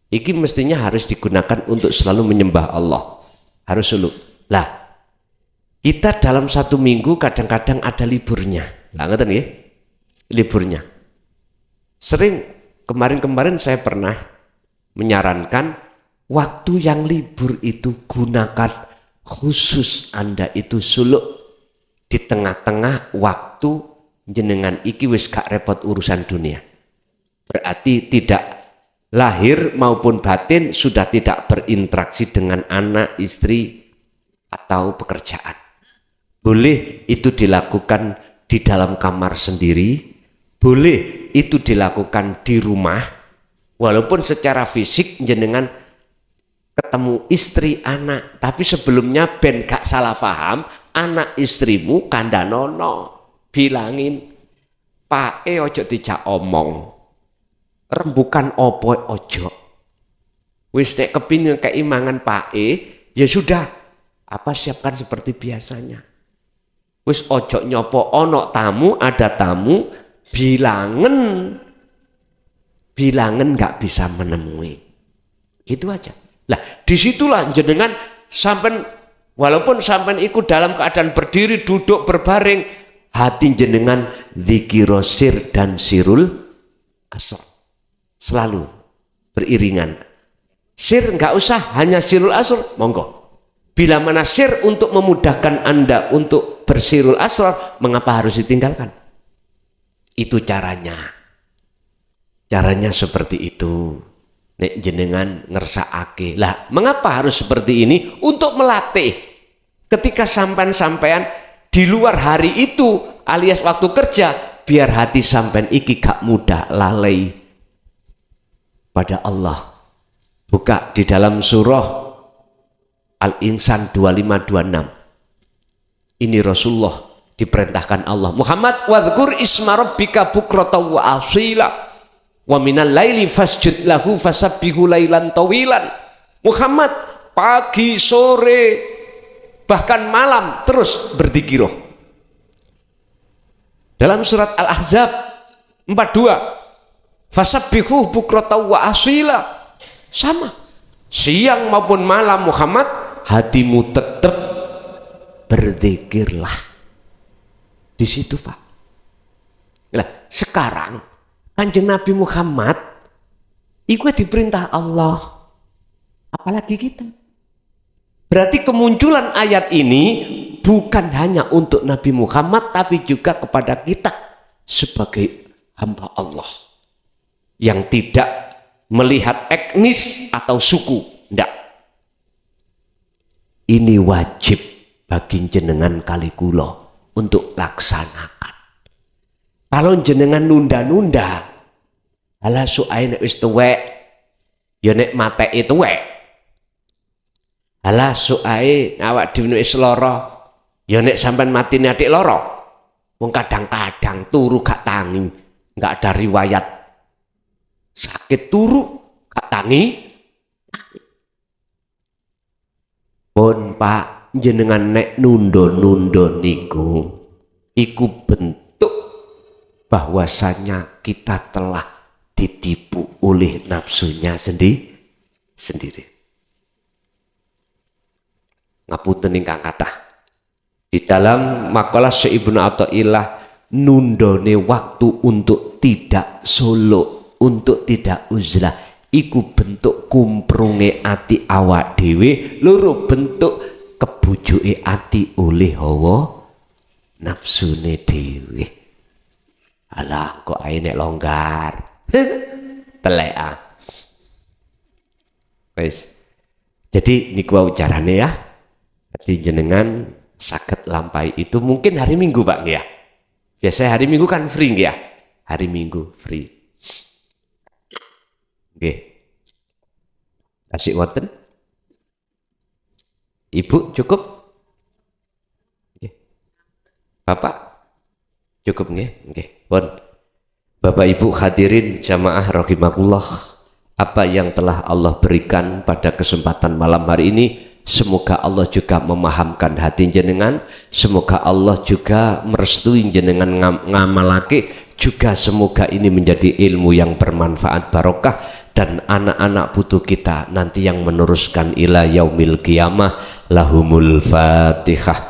Iki mestinya harus digunakan untuk selalu menyembah Allah. Harus suluk. Lah, kita dalam 1 minggu kadang-kadang ada liburnya. Lah ngerti ya? Liburnya. Sering kemarin saya pernah menyarankan waktu yang libur itu gunakan khusus Anda itu suluk di tengah-tengah waktu jenengan iki wis gak repot urusan dunia. Berarti tidak lahir maupun batin sudah tidak berinteraksi dengan anak, istri atau pekerjaan. Boleh itu dilakukan di dalam kamar sendiri, boleh itu dilakukan di rumah, walaupun secara fisik jenengan ketemu istri, anak, tapi sebelumnya ben gak salah paham, anak istrimu kandhanono. Bilangin, Pak ojo dijak omong, rembukan opo ojo, wis nek kepingin keimangan Pak ya sudah, apa siapkan seperti biasanya. Wis ojo nyopo ono tamu, ada tamu, bilangen nggak bisa menemui, gitu aja. Lah disitulah jenengan sampai walaupun sampai ikut dalam keadaan berdiri, duduk, berbaring, hati jenengan dzikir sir dan sirul asr selalu beriringan. Sir nggak usah, hanya sirul asr monggo. Bila mana sir untuk memudahkan Anda untuk bersirul asr, mengapa harus ditinggalkan? Itu caranya. Caranya seperti itu. Nek jenengan ngersakake. Lah, mengapa harus seperti ini? Untuk melatih. Ketika sampean di luar hari itu alias waktu kerja, biar hati sampean iki gak mudah lalai pada Allah. Buka di dalam surah Al-Insan 2526. Ini Rasulullah diperintahkan Allah, Muhammad wadhkur isma rabbika bukratan wa asila wa minal laili fasjud lahu fasabbihu lailan tawilan. Muhammad, pagi, sore, bahkan malam terus berzikir. Dalam surat Al-Ahzab 42, fasabbihu bukratan wa asila, sama siang maupun malam Muhammad, hatimu tetap berzikirlah. Di situ Pak. Nah, sekarang Kanjeng Nabi Muhammad itu diperintah Allah, apalagi kita. Berarti kemunculan ayat ini bukan hanya untuk Nabi Muhammad, tapi juga kepada kita sebagai hamba Allah yang tidak melihat etnis atau suku. Tidak. Ini wajib bagi jenengan kali kula untuk laksanakan. Kalau jenengan nunda-nunda, ala suai nek wis tuwek, ya nek mateke tuwek. Alah suai awak dhewe wis lara, ya nek sampean matine adik lara. Wong kadang-kadang turu gak tangi, enggak ada riwayat sakit turu gak tangi. Pun Pak, jenengan nek nundo-nundo niku iku bentuk bahwasanya kita telah ditipu oleh nafsunya sendiri. Ngapunten ingkang kathah. Di dalam makalah Syekh Ibnu Athaillah, nundone waktu untuk tidak solo, untuk tidak uzlah, iku bentuk kumprunge ati awak dhewe, loro bentuk kebujuke ati oleh hawa nafsune dhewe. Alah kok ae nek longgar. Telek ah. Wis. Jadi niku wae carane ya. Dadi jenengan saged lampahi itu mungkin hari Minggu Pak nggih ya. Biasanya hari Minggu kan free nggih ya. Hari Minggu free. Nggih. Asik wonten? Ibu cukup? Nggih. Bapak cukup nggih? Nggih. Pun. Bapak Ibu hadirin jamaah rahimakumullah, apa yang telah Allah berikan pada kesempatan malam hari ini, semoga Allah juga memahamkan hati jenengan, semoga Allah juga merestui jenengan ngamalake, juga semoga ini menjadi ilmu yang bermanfaat barokah, dan anak-anak putu kita nanti yang meneruskan ila yaumil qiyamah. Lahumul Fatihah.